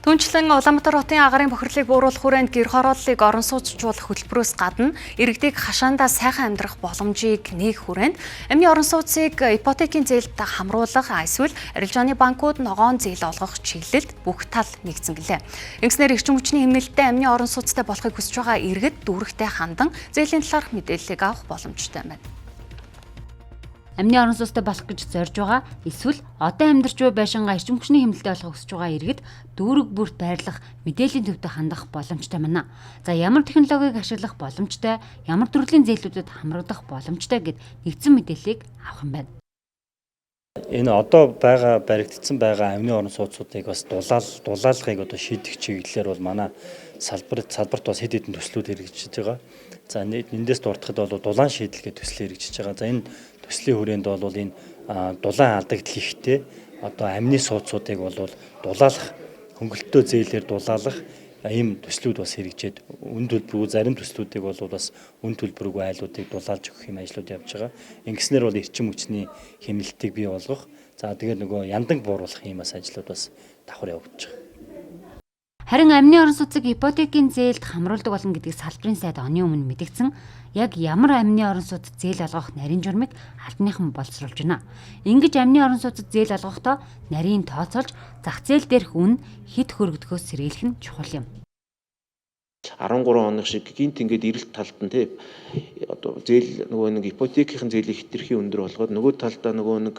Түүнчлэн Улаанбаатар хотын агарын бохирлыг бууруулах хүрээнд гэр хорооллыг орон сууцчлуулах хөтөлбөрөөс гадна иргэдийг хашаандаа сайхан амьдрах боломжийг нээх хүрээнд амны орон сууцыг ипотекийн зээлд хамруулах эсвэл арилжааны банкуд ногоон зээл олгох чиглэлд бүх тал нэгдсэн гэлээ. Ингэснээр эрчим хүчний хэмнэлттэй амны орон сууцтай болохыг хүсэж байгаа иргэд дүүрэгтэй хандан зээлийн талаарх мэдээллийг авах боломжтой байна. Амны орон сууцтай болох гэж зорж байгаа эсвэл одоо амьдарч буй байшингаа эрчим хүчний хэмнэлтэд олох хүсэж байгаа иргэд дүүрэг бүрт байрлах мэдээллийн төвтэй хандах боломжтой байна. За ямар технологиг ашиглах боломжтой, ямар төрлийн зээлүүдэд хамрагдах боломжтой гэд нэгдсэн мэдээллийг авах юм байна. Энэ одоо баригдсан байгаа амны орон сууцуудыг бас дулаалгыг одоо шийдэх чиглэлээр бол манай салбарт бас хэд хэдэн төслүүд хэрэгжиж байгаа. За эндээс дуртахад бол дулаан шийдэлгээ төсөл хэрэгжиж байгаа. За энэ төслийн хүрээнд бол энэ дулаан алдагдал ихтэй одоо амны сууцуудыг бол дулаалах хөнгөлөлтөө зээлээр дулаалах ийм төслүүд бас хэрэгжээд үн төлбөргүй зарим төслүүдийг бол бас үн төлбөргүй айлуудыг дулаалж өгөх юм ажлууд явж байгаа. Ингэснээр бол эрчим хүчний хэмнэлтийг бий болгох. За тэгээд нөгөө яндан бууруулах ийм бас ажлууд бас давхар явагдаж байгаа. Харин амны орон сууцыг ипотекийн зээлд хамруулдаг болно гэдгийг салбарын сайд оны өмнө мэдгдсэн. Яг ямар амны орон сууцд зээл олгох нарийн журмыг албаныхан боловсруулж байна. Ингэж амны орон сууцд зээл олгохдоо нарийн тооцоолж зах зээл дээрх үн хэд хөрөгдөхөөс сэргийлэх нь чухал юм. 13 хоног шиг гинт ингээд эрэлт талд нь тий одоо зээл нөгөө нэг ипотекийн зээлийг хэтэрхий өндөр болгоод нөгөө талдаа нөгөө нэг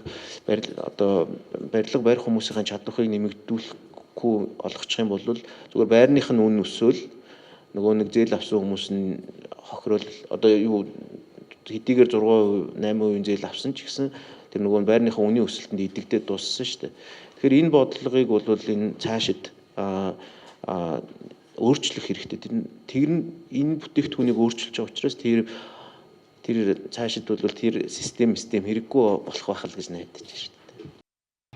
барилга барих хүмүүсийн чадварыг нэмэгдүүлэхгүй олгочих юм бол зүгээр байрных нь үн өсөөл нөгөө нэг зээл авсан хүмүүс нь хохирол одоо юу хэдийгээр 6%, 8% зээл авсан ч гэсэн тэр нөгөө байрныхаа үнийн өсөлтөнд идэгдээд дууссан шүү дээ. Тэгэхээр энэ бодлогыг бол энэ цаашид өөрчлөх хэрэгтэй. Энэ бүтээгдэхүүнийг өөрчилж байгаа учраас тэр цаашид бол тэр систем хэрэггүй болох байх л гэж найдаж байна шүү дээ.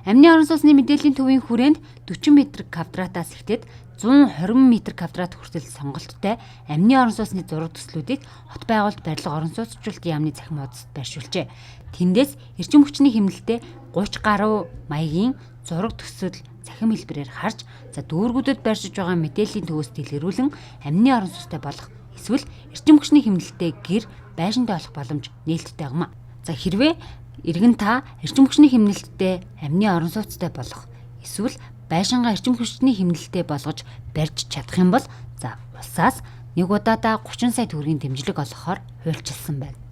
Амны орон сууцны мэдээллийн төвийн хүрээнд 40 м2-аас эхлээд 120 м2 хүртэл сонголттой амны орон сууцны зураг төслүүдийг хот байгуулалт барилга орон сууцчлалтын яамны цахим хуудасд байршуулжээ. Тэндээс эрчим хүчний хэмнэлтэд 30 гаруй маягийн зураг төсөл цахим хэлбэрээр харж дүүргүүдэд байршиж байгаа мэдээллийн төвөөс дэлгэрүүлэн амны орон сууцтай болох эсвэл эрчим хүчний хэмнэлтэд гэр байшинтай болох боломж нээлттэй юм. За хэрвээ иргэн та эрчим хүчний хэмнэлтэд амны орон сууцтай болох эсвэл байшингаа эрчим хүчний хэмнэлтэд болгож барьж чадах юм бол улсаас нэг удаадаа 30 сая төгрөгийн дэмжлэг олгохоор хуульчилсан байна.